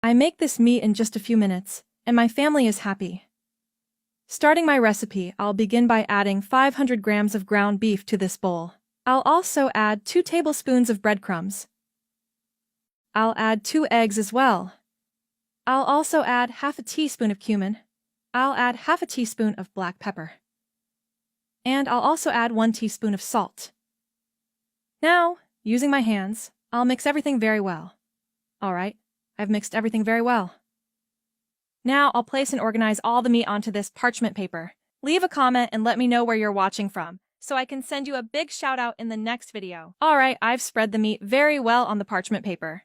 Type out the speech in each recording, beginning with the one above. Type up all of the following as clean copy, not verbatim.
I make this meat in just a few minutes, and my family is happy. Starting my recipe, I'll begin by adding 500 grams of ground beef to this bowl. I'll also add 2 tablespoons of breadcrumbs. I'll add 2 eggs as well. I'll also add half a teaspoon of cumin. I'll add half a teaspoon of black pepper. And I'll also add 1 teaspoon of salt. Now, using my hands, I'll mix everything very well. Alright, I've mixed everything very well. Now I'll place and organize all the meat onto this parchment paper. Leave a comment and let me know where you're watching from, so I can send you a big shout out in the next video. Alright, I've spread the meat very well on the parchment paper.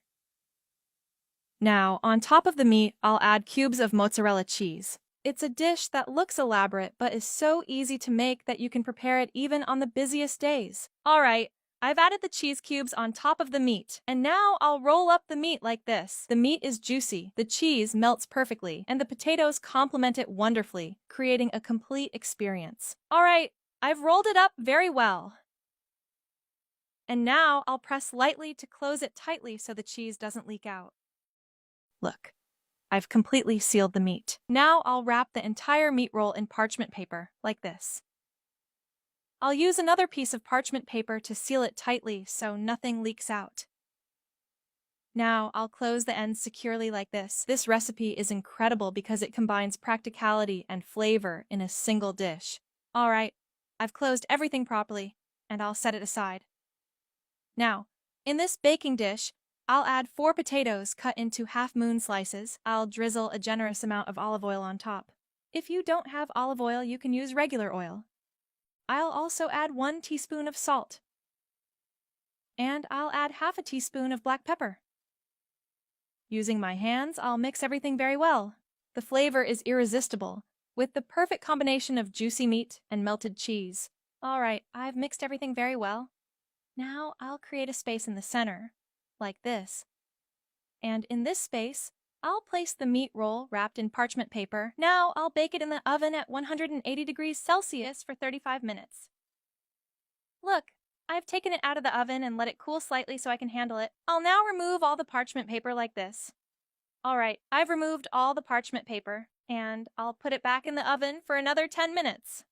Now, on top of the meat, I'll add cubes of mozzarella cheese. It's a dish that looks elaborate but is so easy to make that you can prepare it even on the busiest days. Alright, I've added the cheese cubes on top of the meat, and now I'll roll up the meat like this. The meat is juicy, the cheese melts perfectly, and the potatoes complement it wonderfully, creating a complete experience. Alright, I've rolled it up very well. And now I'll press lightly to close it tightly so the cheese doesn't leak out. Look, I've completely sealed the meat. Now I'll wrap the entire meat roll in parchment paper, like this. I'll use another piece of parchment paper to seal it tightly so nothing leaks out. Now I'll close the ends securely like this. This recipe is incredible because it combines practicality and flavor in a single dish. Alright, I've closed everything properly, and I'll set it aside. Now, in this baking dish, I'll add 4 potatoes cut into half-moon slices. I'll drizzle a generous amount of olive oil on top. If you don't have olive oil, you can use regular oil. I'll also add 1 teaspoon of salt. And I'll add half a teaspoon of black pepper. Using my hands, I'll mix everything very well. The flavor is irresistible, with the perfect combination of juicy meat and melted cheese. Alright, I've mixed everything very well. Now I'll create a space in the center, like this. And in this space, I'll place the meat roll wrapped in parchment paper. Now I'll bake it in the oven at 180 degrees Celsius for 35 minutes. Look, I've taken it out of the oven and let it cool slightly so I can handle it. I'll now remove all the parchment paper like this. Alright, I've removed all the parchment paper, and I'll put it back in the oven for another 10 minutes.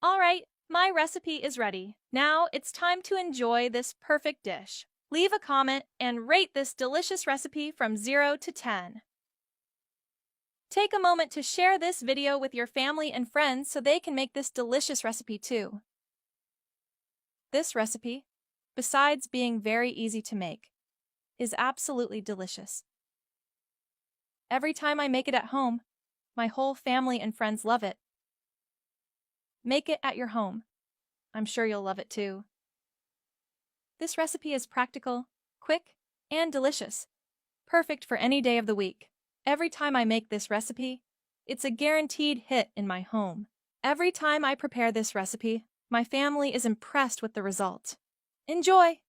Alright, my recipe is ready. Now it's time to enjoy this perfect dish. Leave a comment and rate this delicious recipe from 0 to 10. Take a moment to share this video with your family and friends so they can make this delicious recipe too. This recipe, besides being very easy to make, is absolutely delicious. Every time I make it at home, my whole family and friends love it. Make it at your home. I'm sure you'll love it too. This recipe is practical, quick, and delicious, perfect for any day of the week. Every time I make this recipe, it's a guaranteed hit in my home. Every time I prepare this recipe, my family is impressed with the result. Enjoy!